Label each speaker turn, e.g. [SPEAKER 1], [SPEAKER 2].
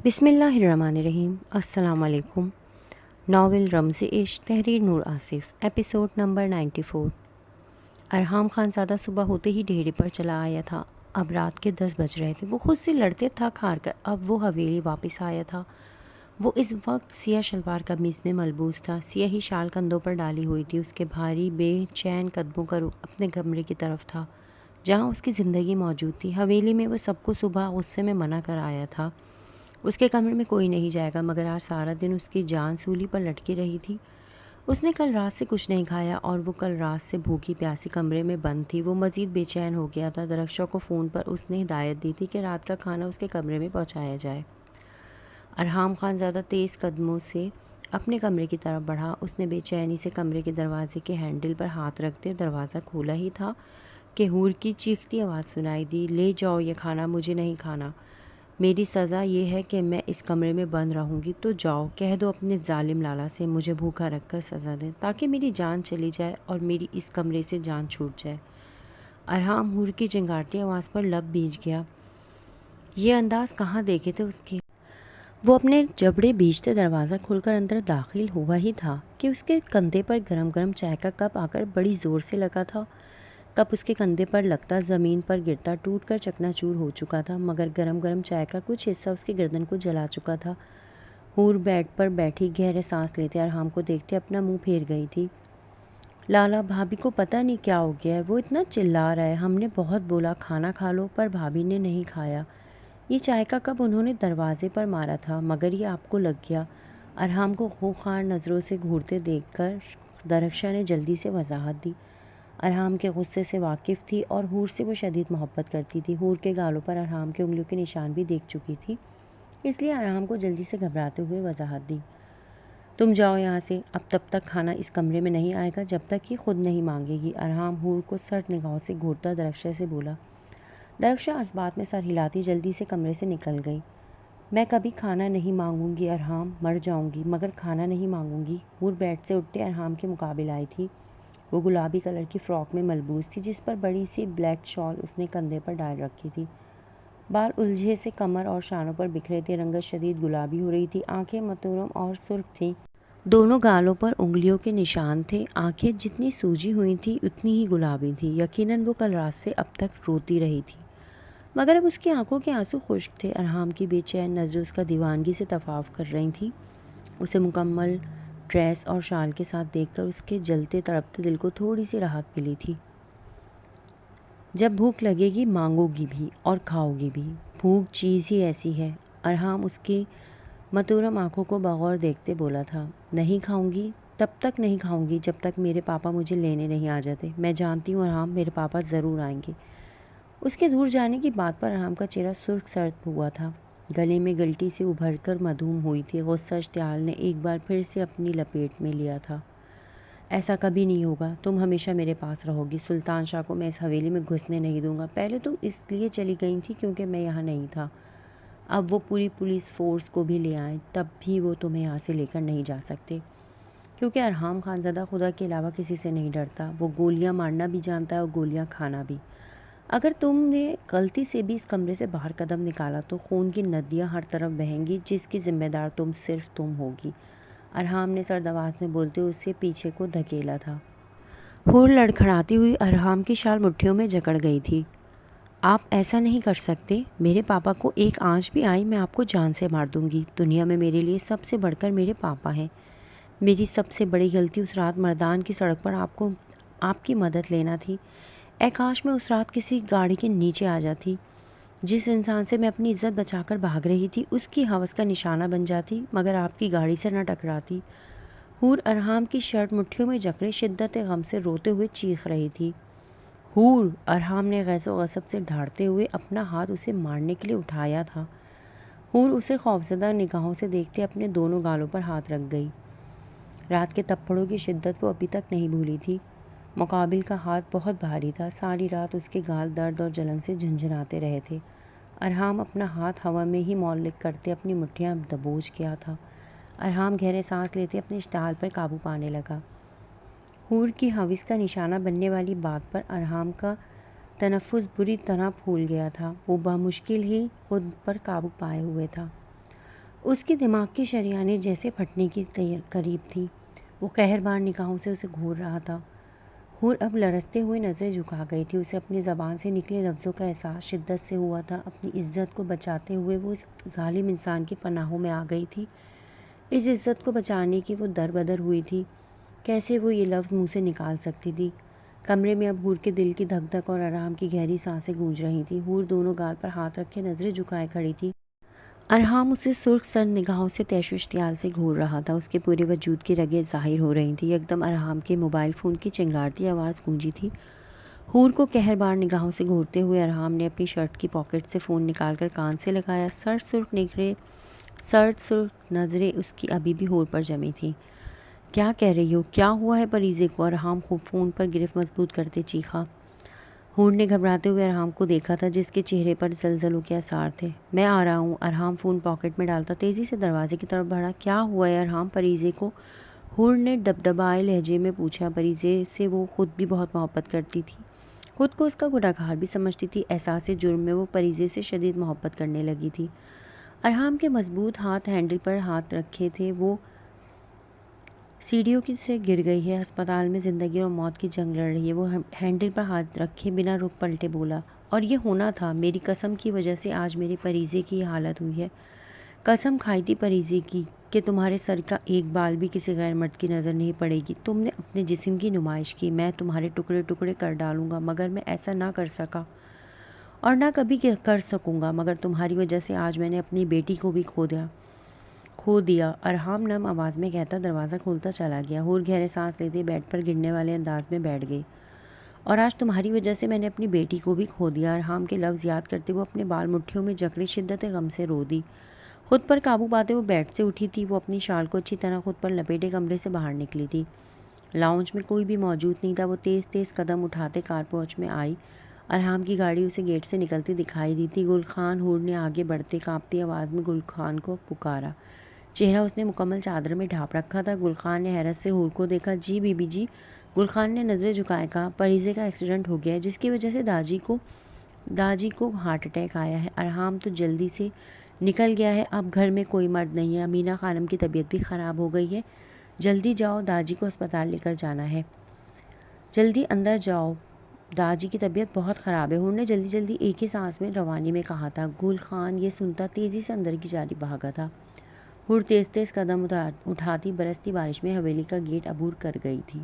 [SPEAKER 1] بسم اللہ الرحمن الرحیم۔ السلام علیکم۔ ناول رمز عشق، تحریر نور آصف، ایپیسوڈ نمبر 94۔ ارحام خان زادہ صبح ہوتے ہی ڈھیرے پر چلا آیا تھا۔ اب رات کے 10 بج رہے تھے۔ وہ خود سے لڑتے تھک ہار کر اب وہ حویلی واپس آیا تھا۔ وہ اس وقت سیاہ شلوار قمیض میں ملبوس تھا، سیاہی شال کندھوں پر ڈالی ہوئی تھی۔ اس کے بھاری بے چین قدموں کا رخ اپنے کمرے کی طرف تھا جہاں اس کی زندگی موجود تھی۔ حویلی میں وہ سب کو صبح غصے میں منع کر آیا تھا، اس کے کمرے میں کوئی نہیں جائے گا، مگر آج سارا دن اس کی جان سولی پر لٹکی رہی تھی۔ اس نے کل رات سے کچھ نہیں کھایا اور وہ کل رات سے بھوکی پیاسی کمرے میں بند تھی۔ وہ مزید بے چین ہو گیا تھا۔ درخشاں کو فون پر اس نے ہدایت دی تھی کہ رات کا کھانا اس کے کمرے میں پہنچایا جائے۔ ارحام خان زیادہ تیز قدموں سے اپنے کمرے کی طرف بڑھا۔ اس نے بے چینی سے کمرے کے دروازے کے ہینڈل پر ہاتھ رکھتے دروازہ کھولا ہی تھا کہ حور کی چیختی آواز سنائی دی، لے جاؤ یہ کھانا، مجھے نہیں کھانا۔ میری سزا یہ ہے کہ میں اس کمرے میں بند رہوں گی، تو جاؤ کہہ دو اپنے ظالم لالا سے مجھے بھوکا رکھ کر سزا دیں تاکہ میری جان چلی جائے اور میری اس کمرے سے جان چھوٹ جائے۔ ارحام حور کی چنگارتی آواز پر لب بیج گیا۔ یہ انداز کہاں دیکھے تھے اس کے؟ وہ اپنے جبڑے بیچتے دروازہ کھول کر اندر داخل ہوا ہی تھا کہ اس کے کندھے پر گرم گرم چائے کا کپ آ کر بڑی زور سے لگا تھا۔ کپ اس کے کندھے پر لگتا زمین پر گرتا ٹوٹ کر چکنا چور ہو چکا تھا، مگر گرم گرم چائے کا کچھ حصہ اس کی گردن کو جلا چکا تھا۔ حور بیڈ پر بیٹھی گہرے سانس لیتے ارحام کو دیکھتے اپنا منہ پھیر گئی تھی۔ لالا، بھابھی کو پتہ نہیں کیا ہو گیا ہے، وہ اتنا چلا رہا ہے، ہم نے بہت بولا کھانا کھا لو پر بھابھی نے نہیں کھایا۔ یہ چائے کا کپ انہوں نے دروازے پر مارا تھا مگر یہ آپ کو لگ گیا۔ ارحام کو خوخار نظروں سے گھورتے دیکھ کر درخشاں نے جلدی سے وضاحت دی۔ ارحام کے غصے سے واقف تھی اور حور سے وہ شدید محبت کرتی تھی۔ حور کے گالوں پر ارحام کے انگلیوں کے نشان بھی دیکھ چکی تھی، اس لیے ارحام کو جلدی سے گھبراتے ہوئے وضاحت دی، تم جاؤ یہاں سے، اب تب تک کھانا اس کمرے میں نہیں آئے گا جب تک یہ خود نہیں مانگے گی۔ ارحام حور کو سرد نگاہوں سے گھورتا درخشاں سے بولا۔ درخشاں اس بات میں سر ہلاتی جلدی سے کمرے سے نکل گئی۔ میں کبھی کھانا نہیں مانگوں گی ارحام، مر جاؤں گی مگر کھانا نہیں مانگوں گی۔ حور بیڈ سے اٹھتے ارحام کے مقابل آئی تھی۔ وہ گلابی کلر کی فراک میں ملبوس تھی جس پر بڑی سی بلیک شال اس نے کندھے پر ڈال رکھی تھی۔ بال الجھے سے کمر اور شانوں پر بکھرے تھے۔ رنگت شدید گلابی ہو رہی تھی۔ آنکھیں متورم اور سرخ تھیں۔ دونوں گالوں پر انگلیوں کے نشان تھے۔ آنکھیں جتنی سوجی ہوئی تھیں اتنی ہی گلابی تھیں۔ یقیناً وہ کل رات سے اب تک روتی رہی تھی مگر اب اس کی آنکھوں کے آنسو خشک تھے۔ ارحام کی بے چین نظریں اس کا دیوانگی سے طواف کر رہی تھیں۔ اسے مکمل ڈریس اور شال کے ساتھ دیکھ کر اس کے جلتے تڑپتے دل کو تھوڑی سی راحت ملی تھی۔ جب بھوک لگے گی مانگو گی بھی اور کھاؤ گی بھی، بھوک چیز ہی ایسی ہے۔ ارحام اس کی متورم آنکھوں کو بغور دیکھتے بولا تھا، نہیں کھاؤں گی، تب تک نہیں کھاؤں گی جب تک میرے پاپا مجھے لینے نہیں آ جاتے۔ میں جانتی ہوں ارحام، میرے پاپا ضرور آئیں گے۔ اس کے دور جانے کی بات پر ارحام کا چہرہ سرخ سرد ہوا تھا، گلے میں گلٹی سے ابھر کر مدھوم ہوئی تھی۔ غصہ اشتعال نے ایک بار پھر سے اپنی لپیٹ میں لیا تھا۔ ایسا کبھی نہیں ہوگا، تم ہمیشہ میرے پاس رہو گی۔ سلطان شاہ کو میں اس حویلی میں گھسنے نہیں دوں گا۔ پہلے تم اس لیے چلی گئی تھی کیونکہ میں یہاں نہیں تھا، اب وہ پوری پولیس فورس کو بھی لے آئیں تب بھی وہ تمہیں یہاں سے لے کر نہیں جا سکتے، کیونکہ ارحام خان زادہ خدا کے علاوہ کسی سے نہیں ڈرتا۔ وہ گولیاں مارنا بھی جانتا ہے اور گولیاں کھانا بھی۔ اگر تم نے غلطی سے بھی اس کمرے سے باہر قدم نکالا تو خون کی ندیاں ہر طرف بہیں گی جس کی ذمہ دار صرف تم ہوگی۔ ارحام نے سرد آواز میں بولتے اسے پیچھے کو دھکیلا تھا۔ حور لڑکھڑاتی ہوئی ارحام کی شال مٹھیوں میں جکڑ گئی تھی۔ آپ ایسا نہیں کر سکتے، میرے پاپا کو ایک آنچ بھی آئی میں آپ کو جان سے مار دوں گی۔ دنیا میں میرے لیے سب سے بڑھ کر میرے پاپا ہیں۔ میری سب سے بڑی غلطی اس رات مردان کی سڑک پر آپ کی مدد لینا تھی۔ اے کاش میں اس رات کسی گاڑی کے نیچے آ جاتی۔ جس انسان سے میں اپنی عزت بچا کر بھاگ رہی تھی اس کی ہوس کا نشانہ بن جاتی مگر آپ کی گاڑی سے نہ ٹکراتی۔ حور ارحام کی شرٹ مٹھیوں میں جکڑے شدت غم سے روتے ہوئے چیخ رہی تھی۔ حور! ارحام نے غیظ و غضب سے ڈھاڑتے ہوئے اپنا ہاتھ اسے مارنے کے لیے اٹھایا تھا۔ حور اسے خوفزدہ نگاہوں سے دیکھتے اپنے دونوں گالوں پر ہاتھ رکھ گئی۔ رات کے تپھڑوں کی شدت وہ ابھی تک نہیں بھولی تھی۔ مقابل کا ہاتھ بہت بھاری تھا۔ ساری رات اس کے گال درد اور جلن سے جھنجھناتے رہے تھے۔ ارحام اپنا ہاتھ ہوا میں ہی معلق کرتے اپنی مٹھیاں دبوچ گیا تھا۔ ارحام گہرے سانس لیتے اپنے اشتعال پر قابو پانے لگا۔ حور کی ہوس کا نشانہ بننے والی بات پر ارحام کا تنفس بری طرح پھول گیا تھا۔ وہ بمشکل ہی خود پر قابو پائے ہوئے تھا۔ اس کے دماغ کی شریانیں جیسے پھٹنے کی قریب تھی۔ وہ قہربان نگاہوں سے اسے گھور رہا تھا۔ حور اب لرزتے ہوئے نظریں جھکا گئی تھی۔ اسے اپنی زبان سے نکلے لفظوں کا احساس شدت سے ہوا تھا۔ اپنی عزت کو بچاتے ہوئے وہ اس ظالم انسان کی پناہوں میں آ گئی تھی۔ اس عزت کو بچانے کی وہ در بدر ہوئی تھی۔ کیسے وہ یہ لفظ منہ سے نکال سکتی تھی؟ کمرے میں اب حور کے دل کی دھک دھک اور آرام کی گہری سانسیں گونج رہی تھیں۔ حور دونوں گال پر ہاتھ رکھے نظریں جھکائے کھڑی تھی۔ ارحام اسے سرخ سرد نگاہوں سے طیش و اشتعال سے گھور رہا تھا۔ اس کے پورے وجود کی رگیں ظاہر ہو رہی تھیں۔ یکدم ارحام کے موبائل فون کی چنگارتی آواز گونجی تھی۔ حور کو قہربار نگاہوں سے گھورتے ہوئے ارحام نے اپنی شرٹ کی پاکٹ سے فون نکال کر کان سے لگایا۔ سرد سرخ نظریں اس کی ابھی بھی حور پر جمی تھیں۔ کیا کہہ رہی ہو؟ کیا ہوا ہے پریزے کو؟ ارحام خوب فون پر گرفت مضبوط کرتے چیخا۔ حور نے گھبراتے ہوئے ارحام کو دیکھا تھا، جس کے چہرے پر زلزلوں کے آثار تھے۔ میں آ رہا ہوں۔ ارحام فون پاکٹ میں ڈالتا تیزی سے دروازے کی طرف بڑھا۔ کیا ہوا ہے ارحام پریزے کو؟ حور نے ڈبڈبائے لہجے میں پوچھا۔ پریزے سے وہ خود بھی بہت محبت کرتی تھی، خود کو اس کا گنہگار بھی سمجھتی تھی۔ احساس جرم میں وہ پریزے سے شدید محبت کرنے لگی تھی۔ ارحام کے مضبوط ہاتھ ہینڈل پر ہاتھ رکھے تھے۔ وہ سیڑھیوں سے گر گئی ہے، ہسپتال میں زندگی اور موت کی جنگ لڑ رہی ہے۔ وہ ہینڈل پر ہاتھ رکھے بنا رخ پلٹے بولا، اور یہ ہونا تھا میری قسم کی وجہ سے آج میرے پریزے کی یہ حالت ہوئی ہے۔ قسم کھائی تھی پریزے کی کہ تمہارے سر کا ایک بال بھی کسی غیر مرد کی نظر نہیں پڑے گی۔ تم نے اپنے جسم کی نمائش کی، میں تمہارے ٹکڑے ٹکڑے کر ڈالوں گا، مگر میں ایسا نہ کر سکا اور نہ کبھی کر سکوں گا، مگر تمہاری وجہ سے آج میں نے اپنی بیٹی کو بھی کھو دیا۔ ارحام نم آواز میں کہتا دروازہ کھولتا چلا گیا۔ حور گہرے سانس لیتے بیڈ پر گرنے والے انداز میں بیٹھ گئی۔ اور آج تمہاری وجہ سے میں نے اپنی بیٹی کو بھی کھو دیا۔ ارحام کے لفظ یاد کرتے وہ اپنے بال مٹھیوں میں جکڑے شدت غم سے رو دی۔ خود پر قابو پاتے وہ بیڈ سے اٹھی تھی۔ وہ اپنی شال کو اچھی طرح خود پر لپیٹے کمرے سے باہر نکلی تھی۔ لاؤنج میں کوئی بھی موجود نہیں تھا۔ وہ تیز تیز قدم اٹھاتے کار پورچ میں آئی۔ ارحام کی گاڑی اسے گیٹ سے نکلتی دکھائی دی تھی۔ گل خان! حور نے آگے بڑھتے کانپتی آواز میں گل خان کو پکارا۔ چہرہ اس نے مکمل چادر میں ڈھانپ رکھا تھا۔ گل خان نے حیرت سے حور کو دیکھا۔ جی بی بی جی؟ گل خان نے نظریں جھکائے کہا، پریزے کا ایکسیڈنٹ ہو گیا ہے، جس کی وجہ سے داجی کو ہارٹ اٹیک آیا ہے۔ ارحام تو جلدی سے نکل گیا ہے، اب گھر میں کوئی مرد نہیں ہے، امینہ خانم کی طبیعت بھی خراب ہو گئی ہے، جلدی جاؤ، داجی کو اسپتال لے کر جانا ہے، جلدی اندر جاؤ، داجی کی طبیعت بہت خراب ہے۔ حور نے جلدی جلدی ایک ہی سانس میں روانی میں کہا تھا۔ گل خان یہ سنتا تیزی سے اندر کی جانب بھاگا تھا۔ حور تیز تیز قدم اٹھاتی برستی بارش میں حویلی کا گیٹ عبور کر گئی تھی۔